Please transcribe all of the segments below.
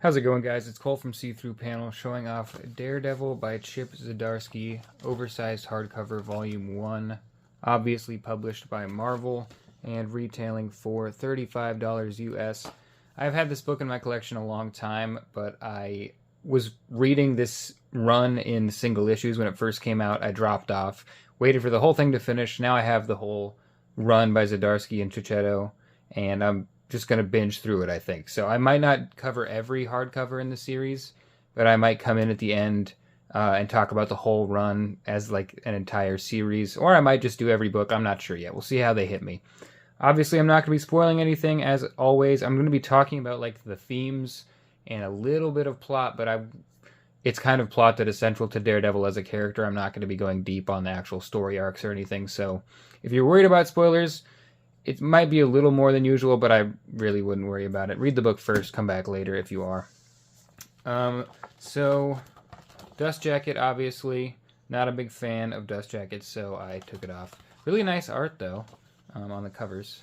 How's it going, guys? It's Cole from See Through Panel showing off Daredevil by Chip Zdarsky, oversized hardcover, volume 1, obviously published by Marvel, and retailing for $35 US. I've had this book in my collection a long time, but I was reading this run in single issues when it first came out. I dropped off, waited for the whole thing to finish. Now I have the whole run by Zdarsky and Chichetto, and I'm just going to binge through it, I think. So I might not cover every hardcover in the series, but I might come in at the end and talk about the whole run as like an entire series, or I might just do every book. I'm not sure yet. We'll see how they hit me. Obviously, I'm not going to be spoiling anything, as always. I'm going to be talking about like the themes and a little bit of plot, but it's kind of plot that is central to Daredevil as a character. I'm not going to be going deep on the actual story arcs or anything. So if you're worried about spoilers, it might be a little more than usual, but I really wouldn't worry about it. Read the book first, come back later if you are. So, Dust Jacket, obviously. Not a big fan of Dust Jackets, so I took it off. Really nice art, though, on the covers.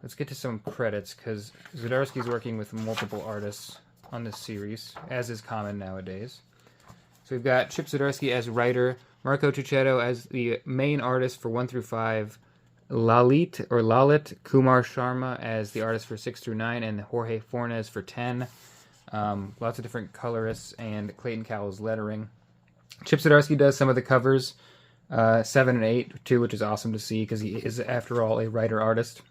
Let's get to some credits, because Zdarsky's working with multiple artists on this series, as is common nowadays. So we've got Chip Zdarsky as writer, Marco Cicchetto as the main artist for 1 through 5, Lalit Kumar Sharma as the artist for 6 through 9, and Jorge Fornes for 10. Lots of different colorists, and Clayton Cowell's lettering. Chip Zdarsky does some of the covers, 7 and 8 too, which is awesome to see because he is, after all, a writer-artist.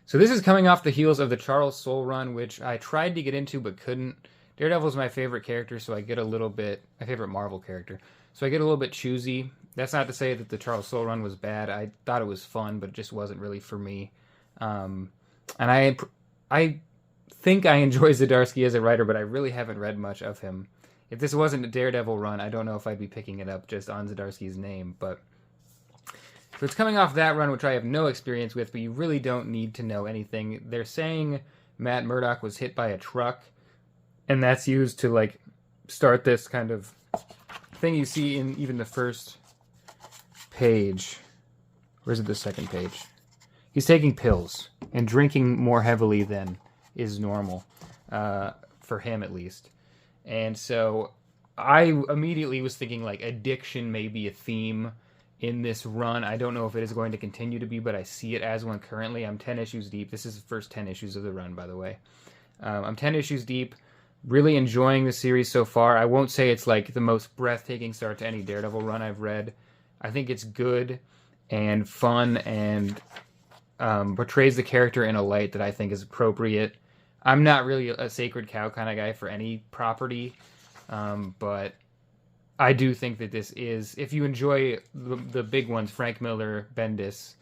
So this is coming off the heels of the Charles Soule run, which I tried to get into but couldn't. Daredevil is my favorite character, so I get a little bit... my favorite Marvel character. So I get a little bit choosy. That's not to say that the Charles Soule run was bad. I thought it was fun, but it just wasn't really for me. And I think I enjoy Zdarsky as a writer, but I really haven't read much of him. If this wasn't a Daredevil run, I don't know if I'd be picking it up just on Zdarsky's name. But so it's coming off that run, which I have no experience with, but you really don't need to know anything. They're saying Matt Murdock was hit by a truck, and that's used to like start this kind of thing you see in even the first page. Where's it? The second page. He's taking pills and drinking more heavily than is normal, for him at least. And so I immediately was thinking like addiction may be a theme in this run. I don't know if it is going to continue to be, but I see it as one currently. I'm 10 issues deep. This is the first 10 issues of the run, by the way. I'm 10 issues deep. Really enjoying the series so far. I won't say it's like the most breathtaking start to any Daredevil run I've read. I think it's good and fun and portrays the character in a light that I think is appropriate. I'm not really a sacred cow kind of guy for any property, but I do think that this is, if you enjoy the big ones, Frank Miller, Bendis,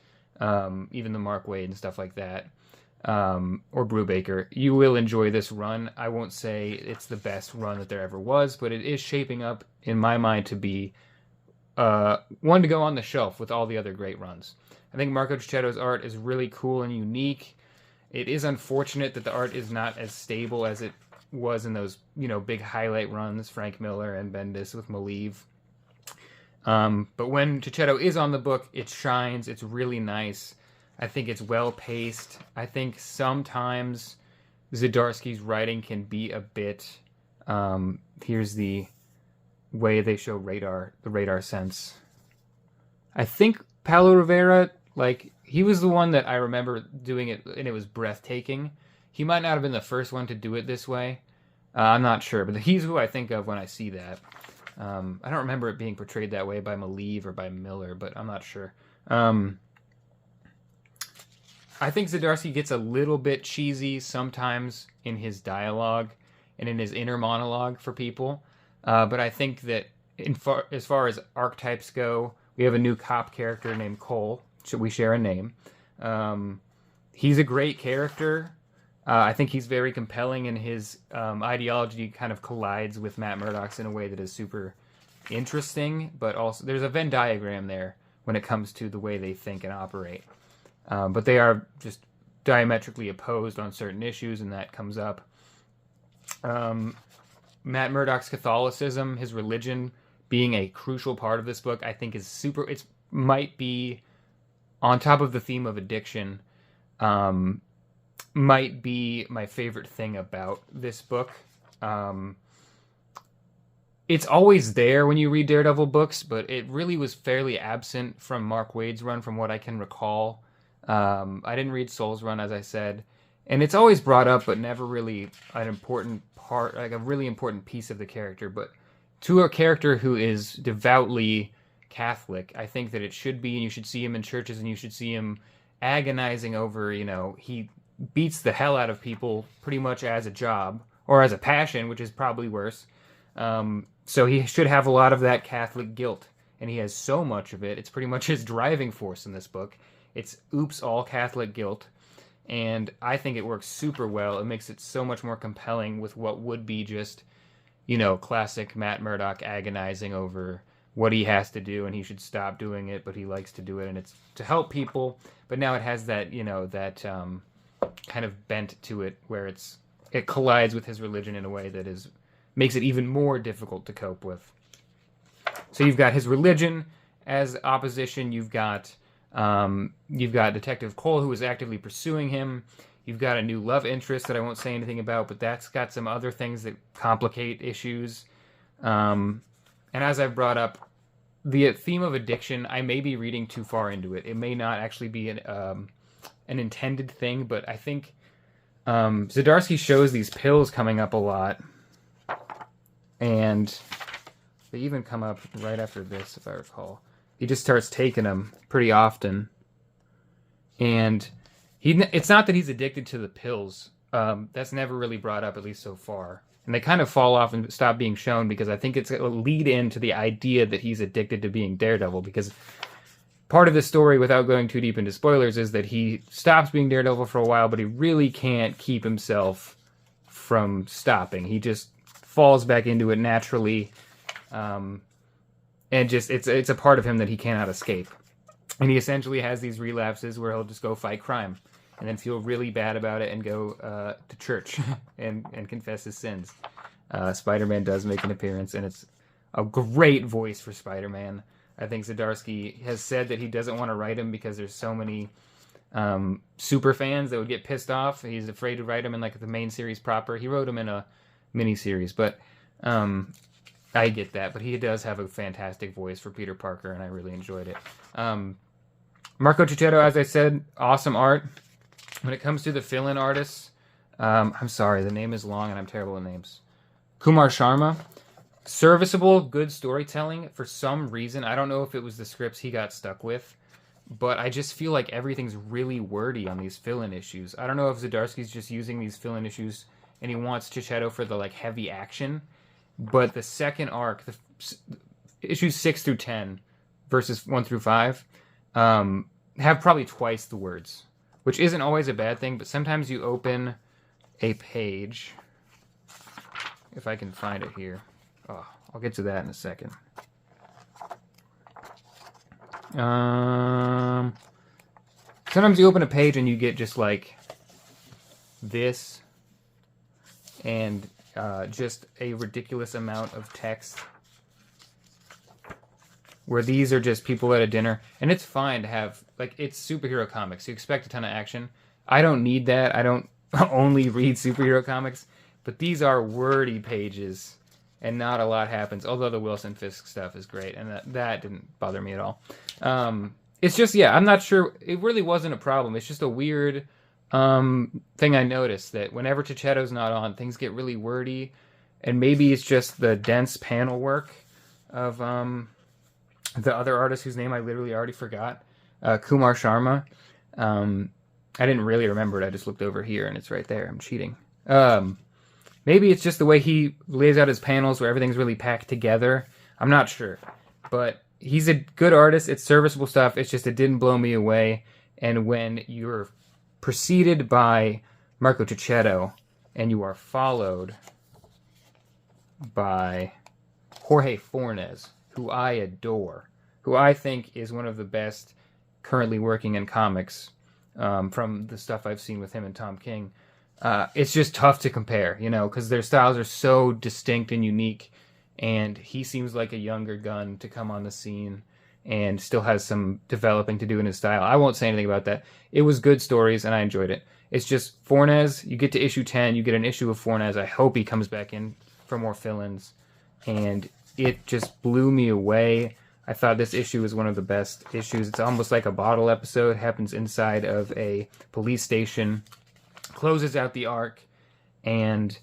even the Mark Waid and stuff like that, or Brubaker, you will enjoy this run. I won't say it's the best run that there ever was, but it is shaping up, in my mind, to be one to go on the shelf with all the other great runs. I think Marco Cicchetto's art is really cool and unique. It is unfortunate that the art is not as stable as it was in those, big highlight runs, Frank Miller and Bendis with Malieve. But when Cicchetto is on the book, it shines. It's really nice. I think it's well-paced. I think sometimes Zdarsky's writing can be a bit... here's the way they show the radar sense. I think Paulo Rivera, he was the one that I remember doing it, and it was breathtaking. He might not have been the first one to do it this way. I'm not sure, but he's who I think of when I see that. I don't remember it being portrayed that way by Malieve or by Miller, but I'm not sure. I think Zdarsky gets a little bit cheesy sometimes in his dialogue and in his inner monologue for people. But I think that as far as archetypes go, we have a new cop character named Cole. We share a name. He's a great character. I think he's very compelling, and his ideology kind of collides with Matt Murdock's in a way that is super interesting. But also, there's a Venn diagram there when it comes to the way they think and operate. But they are just diametrically opposed on certain issues, and that comes up. Matt Murdock's Catholicism, his religion, being a crucial part of this book, I think is super... It might be on top of the theme of addiction, might be my favorite thing about this book. It's always there when you read Daredevil books, but it really was fairly absent from Mark Waid's run, from what I can recall. I didn't read Soul's run, as I said, and it's always brought up, but never really an important part, like a really important piece of the character. But to a character who is devoutly Catholic, I think that it should be, and you should see him in churches, and you should see him agonizing over, he beats the hell out of people pretty much as a job, or as a passion, which is probably worse. So he should have a lot of that Catholic guilt, and he has so much of it. It's pretty much his driving force in this book. It's oops, all Catholic guilt, and I think it works super well. It makes it so much more compelling with what would be just, classic Matt Murdock agonizing over what he has to do, and he should stop doing it, but he likes to do it, and it's to help people. But now it has that, that kind of bent to it, where it collides with his religion in a way that makes it even more difficult to cope with. So you've got his religion as opposition. You've got Detective Cole, who is actively pursuing him. You've got a new love interest that I won't say anything about, but that's got some other things that complicate issues. And as I've brought up, the theme of addiction, I may be reading too far into it. It may not actually be an intended thing, but I think Zdarsky shows these pills coming up a lot. And they even come up right after this, if I recall. He just starts taking them pretty often. And it's not that he's addicted to the pills. That's never really brought up, at least so far. And they kind of fall off and stop being shown, because I think it's a lead into the idea that he's addicted to being Daredevil. Because part of the story, without going too deep into spoilers, is that he stops being Daredevil for a while, but he really can't keep himself from stopping. He just falls back into it naturally, and just it's a part of him that he cannot escape. And he essentially has these relapses where he'll just go fight crime, and then feel really bad about it and go to church and confess his sins. Spider-Man does make an appearance, and it's a great voice for Spider-Man. I think Zdarsky has said that he doesn't want to write him because there's so many super fans that would get pissed off. He's afraid to write him in the main series proper. He wrote him in a miniseries, but I get that. But he does have a fantastic voice for Peter Parker, and I really enjoyed it. Marco Cicchetto, as I said, awesome art. When it comes to the fill-in artists, I'm sorry, the name is long and I'm terrible with names. Kumar Sharma, serviceable, good storytelling. For some reason, I don't know if it was the scripts he got stuck with, but I just feel like everything's really wordy on these fill-in issues. I don't know if Zdarsky's just using these fill-in issues and he wants Cicchetto for the heavy action, but the second arc, the issues 6 through 10 verses 1 through 5, have probably twice the words, which isn't always a bad thing, but sometimes you open a page, if I can find it here. Oh, I'll get to that in a second. Sometimes you open a page and you get just this, and just a ridiculous amount of text, where these are just people at a dinner, and it's fine to have, it's superhero comics. You expect a ton of action. I don't need that. I don't only read superhero comics, but these are wordy pages, and not a lot happens, although the Wilson Fisk stuff is great, and that didn't bother me at all. It's just, I'm not sure. It really wasn't a problem. It's just a weird thing I noticed, that whenever Cicchetto's not on, things get really wordy, and maybe it's just the dense panel work of the other artist whose name I literally already forgot, Kumar Sharma. I didn't really remember it. I just looked over here, and it's right there. I'm cheating. Maybe it's just the way he lays out his panels, where everything's really packed together. I'm not sure, but he's a good artist. It's serviceable stuff. It's just, it didn't blow me away. And when you're preceded by Marco Cicchetto and you are followed by Jorge Fornes, who I adore, who I think is one of the best currently working in comics, from the stuff I've seen with him and Tom King, it's just tough to compare, because their styles are so distinct and unique, and he seems like a younger gun to come on the scene and still has some developing to do in his style. I won't say anything about that. It was good stories, and I enjoyed it. It's just Fornes. You get to issue 10, you get an issue of Fornes. I hope he comes back in for more fill-ins. And it just blew me away. I thought this issue was one of the best issues. It's almost like a bottle episode. It happens inside of a police station. Closes out the arc. And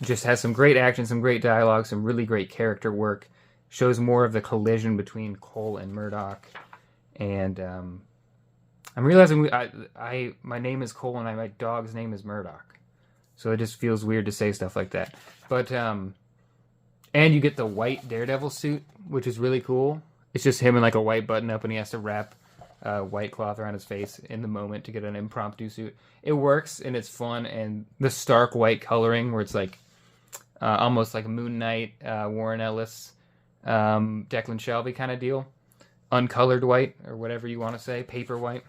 just has some great action, some great dialogue, some really great character work. Shows more of the collision between Cole and Murdoch. And I'm realizing my name is Cole and my dog's name is Murdoch. So it just feels weird to say stuff like that. But, and you get the white Daredevil suit, which is really cool. It's just him in like a white button-up, and he has to wrap white cloth around his face in the moment to get an impromptu suit. It works, and it's fun, and the stark white coloring, where it's like almost like Moon Knight, Warren Ellis, Declan Shalvey kind of deal. Uncolored white, or whatever you want to say, paper white.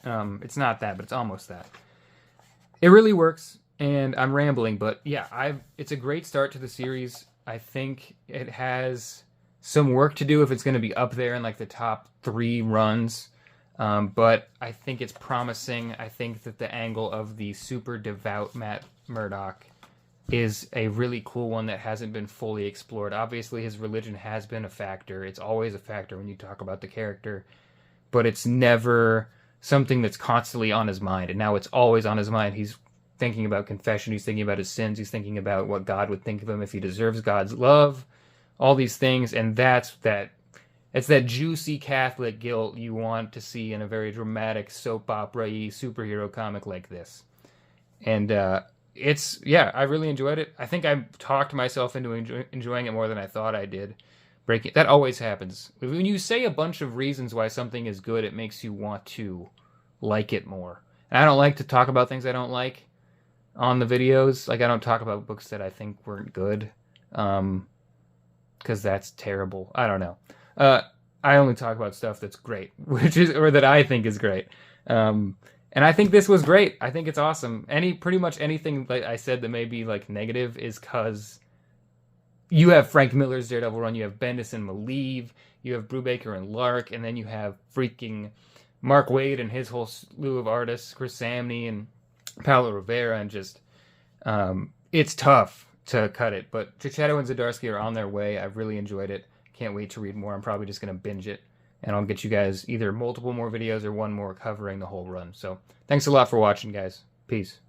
It's not that, but it's almost that. It really works, and I'm rambling, but yeah, it's a great start to the series. I think it has some work to do if it's going to be up there in like the top 3 runs, but I think it's promising. I think that the angle of the super devout Matt Murdock is a really cool one that hasn't been fully explored. Obviously, his religion has been a factor. It's always a factor when you talk about the character, but it's never something that's constantly on his mind, and now it's always on his mind. He's thinking about confession. He's thinking about his sins. He's thinking about what God would think of him if he deserves God's love, all these things, and it's that juicy Catholic guilt you want to see in a very dramatic soap opera-y superhero comic like this. And I really enjoyed it. I think I talked myself into enjoying it more than I thought I did. That always happens. When you say a bunch of reasons why something is good, it makes you want to like it more. And I don't like to talk about things I don't like on the videos. Like, I don't talk about books that I think weren't good, because that's terrible. I don't know. I only talk about stuff that's great, or that I think is great. And I think this was great. I think it's awesome. Pretty much anything like I said that may be like negative is because you have Frank Miller's Daredevil run, you have Bendis and Maleev, you have Brubaker and Lark, and then you have freaking Mark Waid and his whole slew of artists, Chris Samney and Paulo Rivera, and just it's tough to cut it. But Chichetto and Zdarsky are on their way. I've really enjoyed it. Can't wait to read more. I'm probably just going to binge it, and I'll get you guys either multiple more videos or one more covering the whole run. So thanks a lot for watching, guys. Peace.